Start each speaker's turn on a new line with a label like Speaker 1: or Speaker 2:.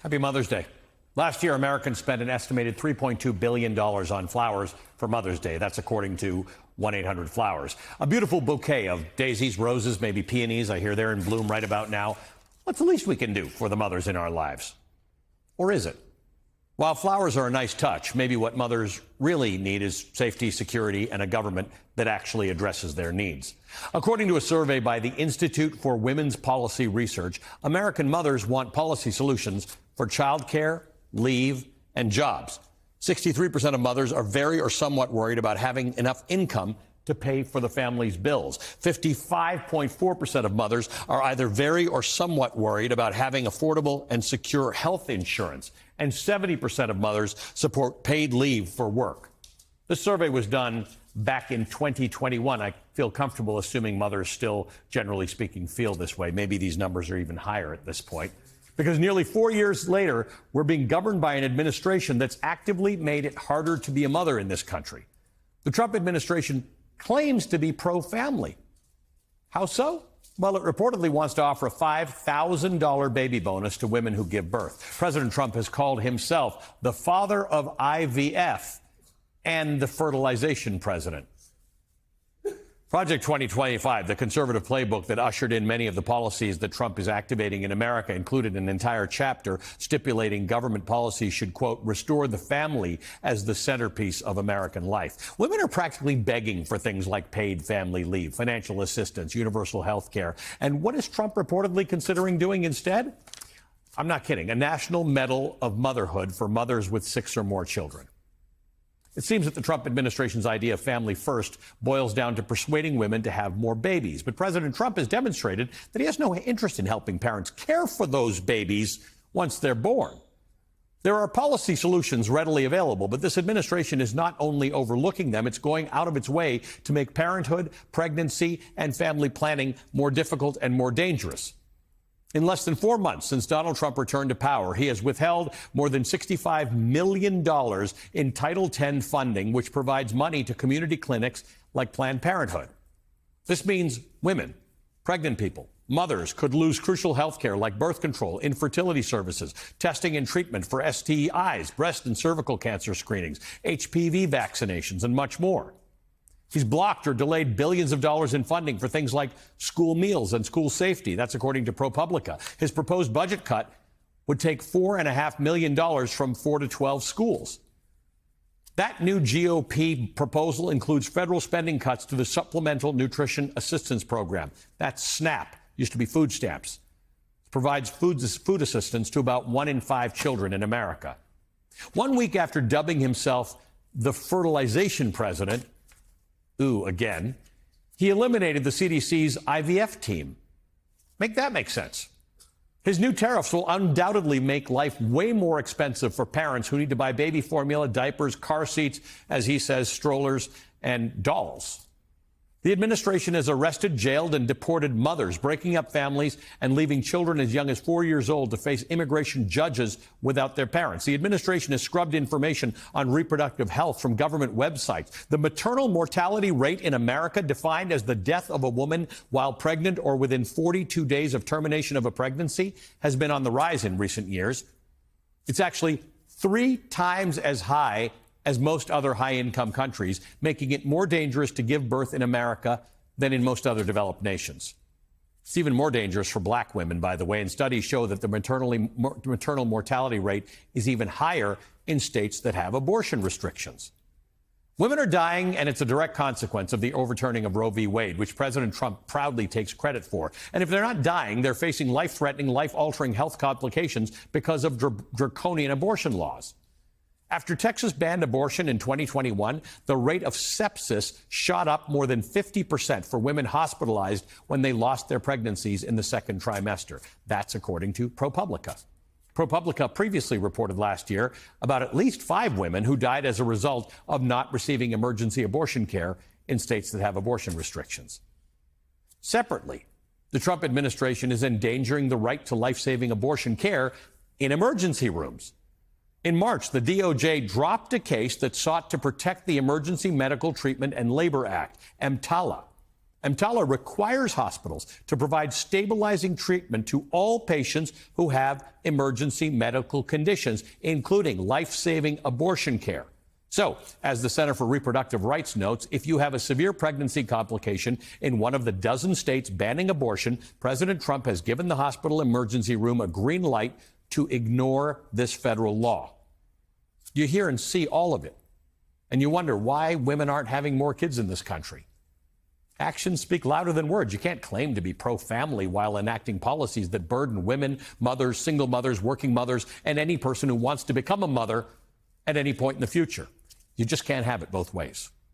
Speaker 1: Happy Mother's Day. Last year, Americans spent an estimated $3.2 billion on flowers for Mother's Day. That's according to 1-800-Flowers. A beautiful bouquet of daisies, roses, maybe peonies. I hear they're in bloom right about now. What's the least we can do for the mothers in our lives? Or is it? While flowers are a nice touch, maybe what mothers really need is safety, security, and a government that actually addresses their needs. According to a survey by the Institute for Women's Policy Research, American mothers want policy solutions for childcare, leave, and jobs. 63% of mothers are very or somewhat worried about having enough income to pay for the family's bills. 55.4% of mothers are either very or somewhat worried about having affordable and secure health insurance. And 70% of mothers support paid leave for work. This survey was done back in 2021. I feel comfortable assuming mothers still, generally speaking, feel this way. Maybe these numbers are even higher at this point. Because nearly 4 years later, we're being governed by an administration that's actively made it harder to be a mother in this country. The Trump administration claims to be pro-family. How so? Well, it reportedly wants to offer a $5,000 baby bonus to women who give birth. President Trump has called himself the father of IVF and the fertilization president. Project 2025, the conservative playbook that ushered in many of the policies that Trump is activating in America, included an entire chapter stipulating government policies should, quote, restore the family as the centerpiece of American life. Women are practically begging for things like paid family leave, financial assistance, universal health care. And what is Trump reportedly considering doing instead? I'm not kidding. A national medal of motherhood for mothers with 6 or more children. It seems that the Trump administration's idea of family first boils down to persuading women to have more babies. But President Trump has demonstrated that he has no interest in helping parents care for those babies once they're born. There are policy solutions readily available, but this administration is not only overlooking them, it's going out of its way to make parenthood, pregnancy, and family planning more difficult and more dangerous. In less than 4 months since Donald Trump returned to power, he has withheld more than $65 million in Title X funding, which provides money to community clinics like Planned Parenthood. This means women, pregnant people, mothers could lose crucial health care like birth control, infertility services, testing and treatment for STIs, breast and cervical cancer screenings, HPV vaccinations, and much more. He's blocked or delayed billions of dollars in funding for things like school meals and school safety. That's according to ProPublica. His proposed budget cut would take $4.5 million from 4 to 12 schools. That new GOP proposal includes federal spending cuts to the Supplemental Nutrition Assistance Program. That's SNAP, used to be food stamps. It provides food assistance to about 1 in 5 children in America. 1 week after dubbing himself the fertilization president, again, he eliminated the CDC's IVF team. Make that make sense. His new tariffs will undoubtedly make life way more expensive for parents who need to buy baby formula, diapers, car seats, as he says, strollers, and dolls. The administration has arrested, jailed, and deported mothers, breaking up families and leaving children as young as 4 years old to face immigration judges without their parents. The administration has scrubbed information on reproductive health from government websites. The maternal mortality rate in America, defined as the death of a woman while pregnant or within 42 days of termination of a pregnancy, has been on the rise in recent years. It's actually 3 times as high as most other high-income countries, making it more dangerous to give birth in America than in most other developed nations. It's even more dangerous for black women, by the way, and studies show that the maternal mortality rate is even higher in states that have abortion restrictions. Women are dying, and it's a direct consequence of the overturning of Roe v. Wade, which President Trump proudly takes credit for. And if they're not dying, they're facing life-threatening, life-altering health complications because of draconian abortion laws. After Texas banned abortion in 2021, the rate of sepsis shot up more than 50% for women hospitalized when they lost their pregnancies in the second trimester. That's according to ProPublica. ProPublica previously reported last year about at least 5 women who died as a result of not receiving emergency abortion care in states that have abortion restrictions. Separately, the Trump administration is endangering the right to life-saving abortion care in emergency rooms. In March, the DOJ dropped a case that sought to protect the Emergency Medical Treatment and Labor Act, EMTALA. EMTALA requires hospitals to provide stabilizing treatment to all patients who have emergency medical conditions, including life-saving abortion care. So, as the Center for Reproductive Rights notes, if you have a severe pregnancy complication in one of the dozen states banning abortion, President Trump has given the hospital emergency room a green light to ignore this federal law. You hear and see all of it, and you wonder why women aren't having more kids in this country. Actions speak louder than words. You can't claim to be pro-family while enacting policies that burden women, mothers, single mothers, working mothers, and any person who wants to become a mother at any point in the future. You just can't have it both ways.